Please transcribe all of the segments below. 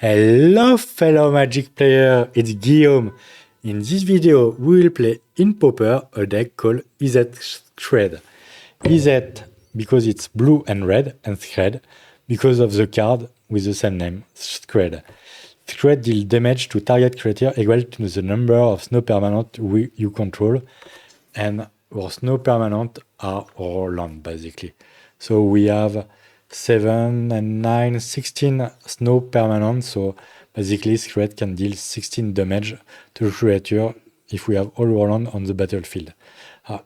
Hello fellow Magic player, it's Guillaume. In this video we will play in Pauper a deck called Izzet Skred. Izzet because it's blue and red, and Skred because of the card with the same name, Skred. Skred deals damage to target creature equal to the number of snow permanent you control, and our snow permanent are our land basically. So we have 7 and 9, 16 snow permanent, so basically Skred can deal 16 damage to the creature if we have all our land on the battlefield.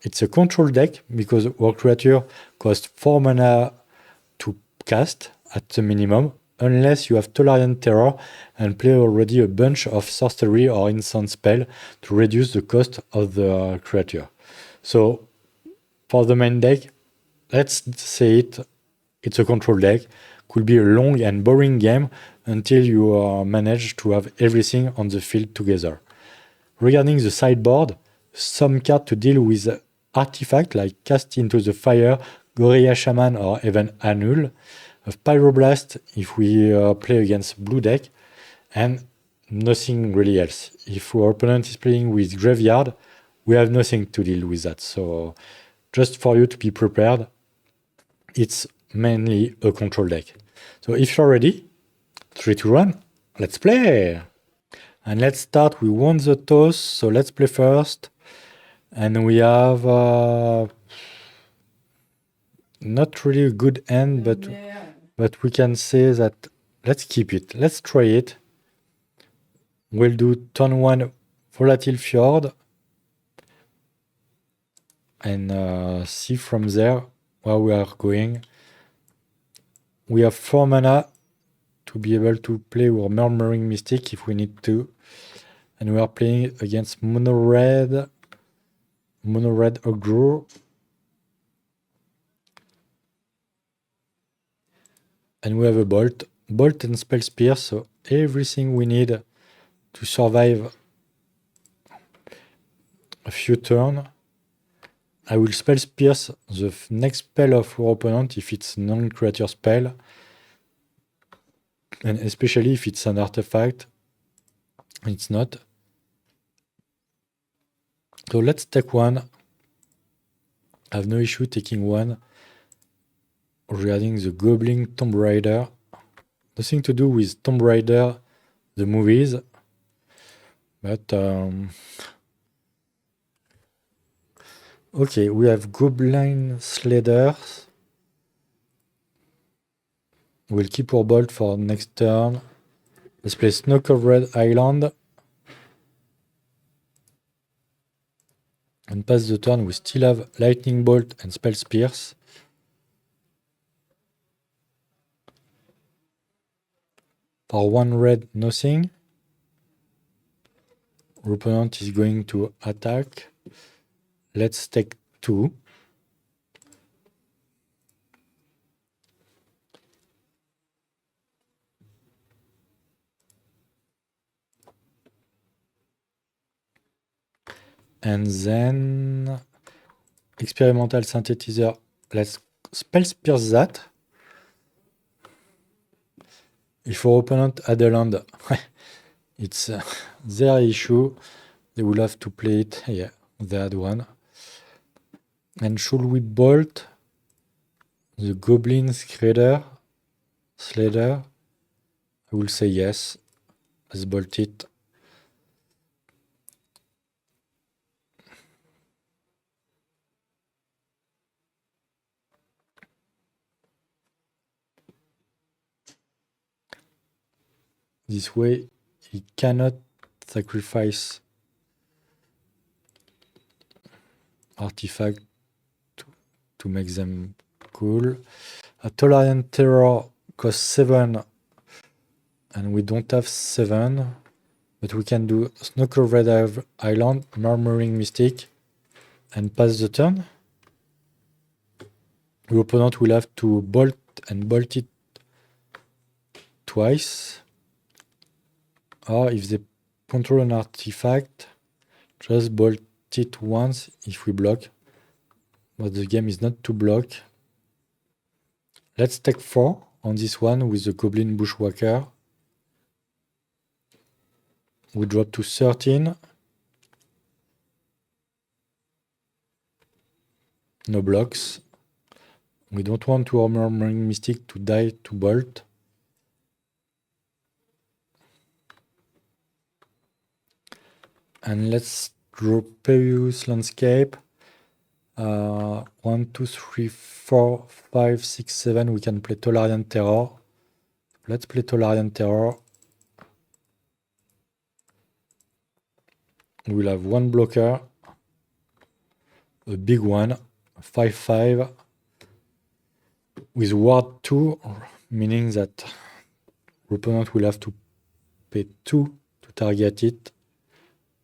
It's a control deck because our creature costs 4 mana to cast at the minimum, unless you have Tolerant Terror and play already a bunch of sorcery or instant spell to reduce the cost of the creature. So for the main deck, let's say it's a control deck. Could be a long and boring game until you manage to have everything on the field together. Regarding the sideboard, some cards to deal with artifact like Cast into the Fire, Gorilla Shaman, or even Annul. A Pyroblast if we play against blue deck, and nothing really else. If our opponent is playing with Graveyard, we have nothing to deal with that. So just for you to be prepared, it's mainly a control deck. So if you're ready, 3, 2, 1, let's play! And let's start, we won the toss, so let's play first. And we have not really a good end, but we can say that let's keep it. Let's try it. We'll do turn 1 Volatile Fjord and see from there where we are going. We have 4 mana to be able to play our Murmuring Mystic if we need to. And we are playing against mono red Ogre. And we have a Bolt and Spell Spear, so everything we need to survive a few turns. I will Spell Pierce the next spell of our opponent if it's a non-creature spell, and especially if it's an artifact. It's not. So let's take one. I have no issue taking one. Regarding the Goblin Tomb Raider, nothing to do with Tomb Raider, the movies, but okay, we have Goblin Sliders. We'll keep our Bolt for next turn. Let's play Snow-Covered Island. And pass the turn, we still have Lightning Bolt and Spell Spears. For 1 red, nothing. Our opponent is going to attack. Let's take 2. And then Experimental Synthetizer. Let's Spell Spear that. If our opponent had a land, it's their issue. They will have to play it. Yeah, they had one. And should we bolt the Goblin Slader? I will say yes. Let's bolt it. This way, he cannot sacrifice artifact to make them cool. A Tolerant Terror costs 7, and we don't have 7, but we can do Snow-Covered Island, Murmuring Mystic, and pass the turn. The opponent will have to bolt and bolt it twice. Or if they control an artifact, just bolt it once if we block. But the game is not to block. Let's take 4 on this one with the Goblin Bushwhacker. we drop to 13. No blocks. We don't want our Murmuring Mystic to die to bolt. And let's draw previous landscape. 1, 2, 3, 4, 5, 6, 7. We can play Tolarian Terror. Let's play Tolarian Terror. We'll have one blocker, a big one, 5/5, with Ward 2, meaning that the opponent will have to pay 2 to target it.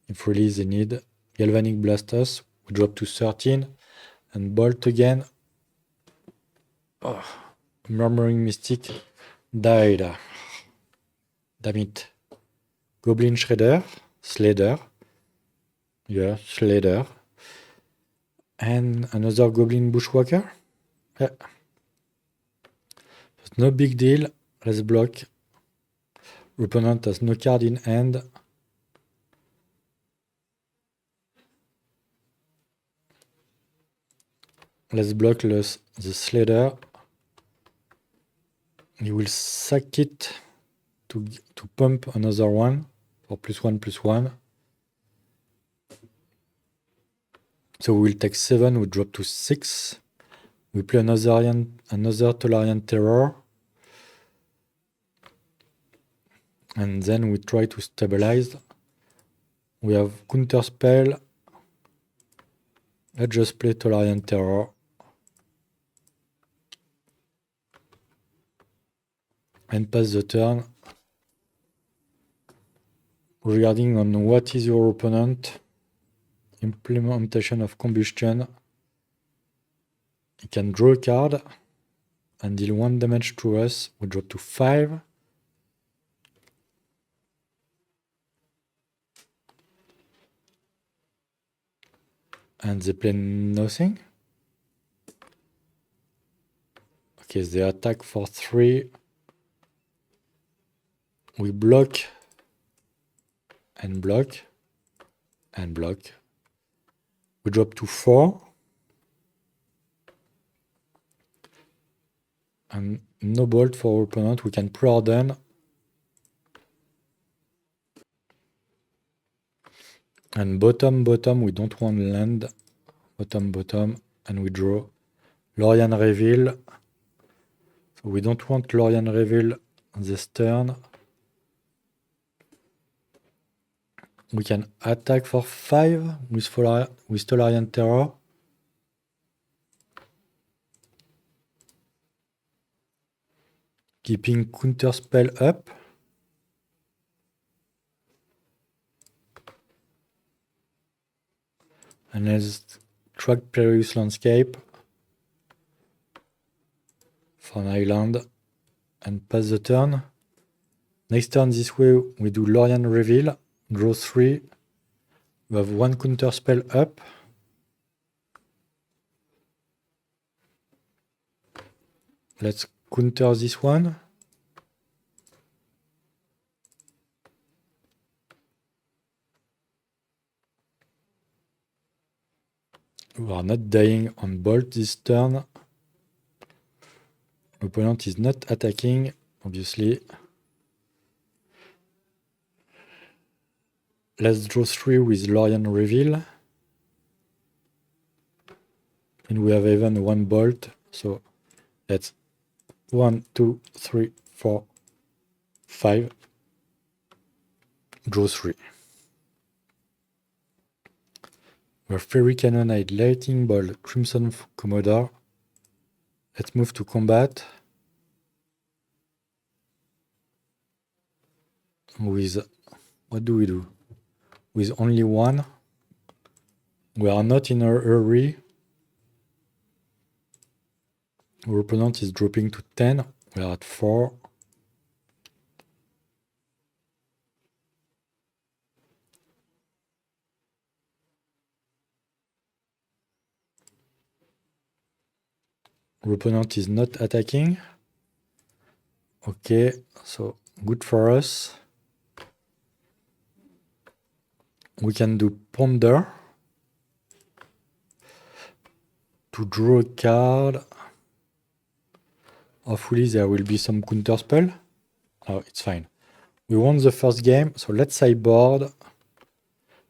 If really they need Galvanic Blast us, we drop to 13 and bolt again. Oh, Murmuring Mystic died. Damn it. Goblin Shredder, Slader. Yeah, Slader. And another Goblin Bushwhacker. Yeah. It's no big deal. Let's block. Opponent has no card in hand. Let's block the Slader. He will sack it to pump another one for +1/+1. So we'll take 7, we drop to 6. We play another Tolarian Terror. And then we try to stabilize. We have Counter Spell. Let's just play Tolarian Terror. And pass the turn. Regarding on what is your opponent, implementation of combustion, he can draw a card and deal 1 damage to us. We drop to 5. And they play nothing. Okay, they attack for 3. We block and block and block. We drop to 4. And no bolt for our opponent. We can preordain. And bottom, we don't want land. Bottom, and we draw Lorian Reveal. So we don't want Lorian Reveal this turn. We can attack for 5 with Tolarian Terror. Keeping Counter Spell up. And let's track Previous Landscape for an island and pass the turn. Next turn this way we do Lorian Reveal, draw 3. We have 1 Counter Spell up. Let's counter this one. We are not dying on bolt this turn. Opponent is not attacking, obviously. Let's draw 3 with Lorian Reveal. And we have even 1 bolt. So that's 1, 2, 3, 4, 5. Draw 3. We have Fairy Cannonade, Lightning Bolt, Crimson Commodore. Let's move to combat. With, what do we do? With only 1. We are not in a hurry. Our opponent is dropping to 10. We are at 4. Our opponent is not attacking. Okay, so good for us. we can do ponder to draw a card. Hopefully there will be some counter spell. Oh, it's fine. We won the first game, so let's sideboard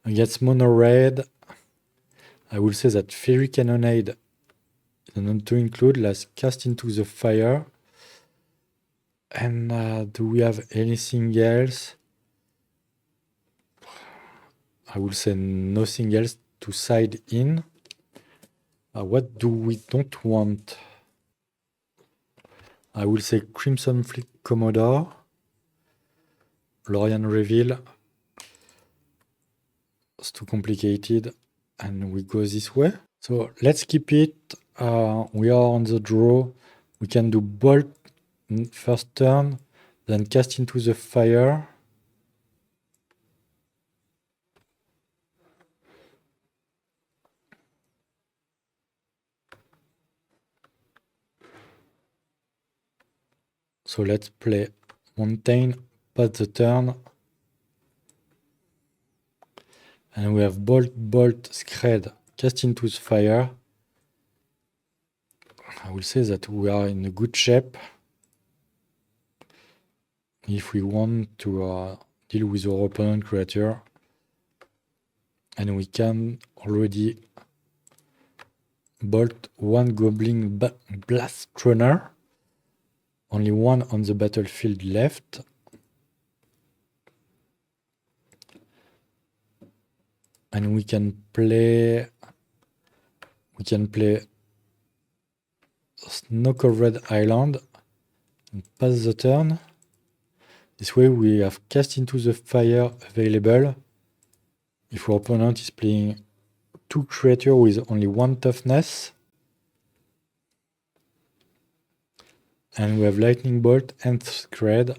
against mono red. I will say that Fairy Cannonade is not to include. Let's cast into the fire. And do we have anything else? I will say nothing else to side in. What do we don't want? I will say Crimson Fleet Commodore. Lorian Reveal. It's too complicated. And we go this way. So let's keep it. We are on the draw. We can do bolt first turn, then cast into the fire. So let's play Mountain, pass the turn. And we have Bolt, Skred, cast into the fire. I will say that we are in a good shape if we want to deal with our opponent creature. And we can already bolt one Goblin Blast Runner. Only one on the battlefield left. And we can play Snow-Covered Island and pass the turn. This way we have cast into the fire available. If our opponent is playing two creatures with only one toughness. And we have Lightning Bolt and Skred.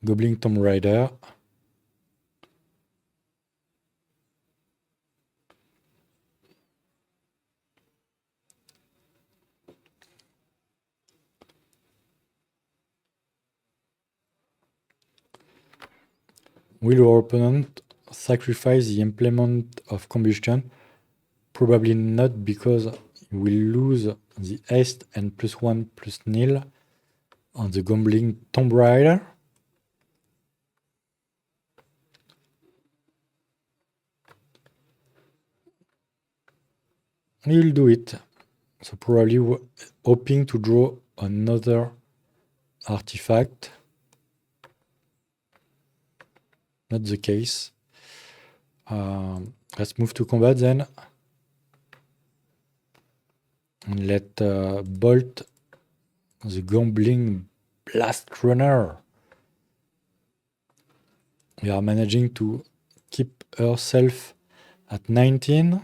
Goblin Tomb Raider. Will our opponent sacrifice the Implement of Combustion? Probably not, because he will lose the haste and +1/+0 on the Goblin Tomb Raider. He'll do it. So probably hoping to draw another artifact. Not the case. Let's move to combat then. And let Bolt the Goblin Blast Runner. We are managing to keep ourselves at 19.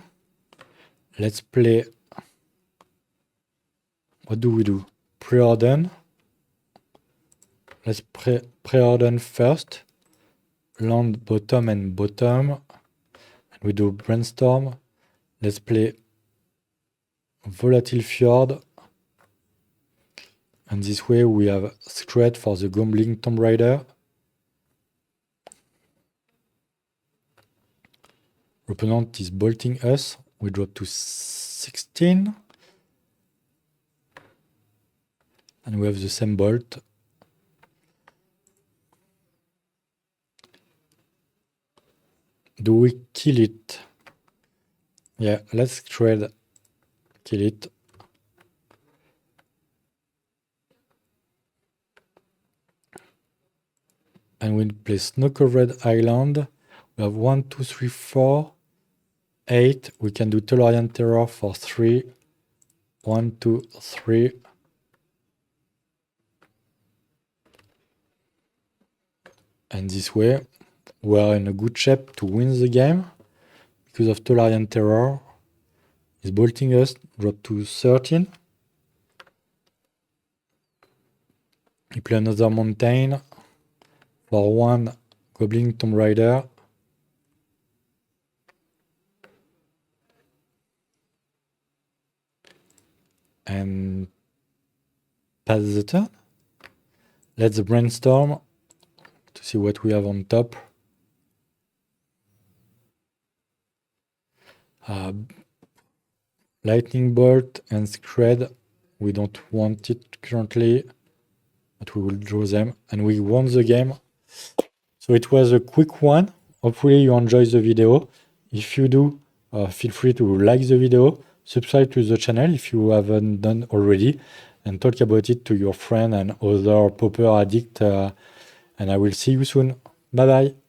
Let's play. What do we do? Preordain. Let's preordain first. Land bottom and bottom. And we do Brainstorm. Let's play Volatile Fjord. And this way we have Skred for the Goblin Tomb Raider. Opponent is bolting us. We drop to 16. And we have the same bolt. Do we kill it? Yeah, let's Skred kill it. And we play Snow-Covered Island. We have 1, 2, 3, 4, 8. We can do Tolarian Terror for 3. 1, 2, 3. And this way, we are in a good shape to win the game. Because of Tolarian Terror. He's bolting us, drop to 13. He play another Mountain. For 1 Goblin Tomb Raider. And pass the turn. Let's brainstorm to see what we have on top. Lightning bolt and Skred. We don't want it currently, but we will draw them, and we won the game. So it was a quick one. Hopefully you enjoyed the video. If you do, feel free to like the video, subscribe to the channel if you haven't done already, and talk about it to your friend and other Pauper addict. And I will see you soon. Bye bye.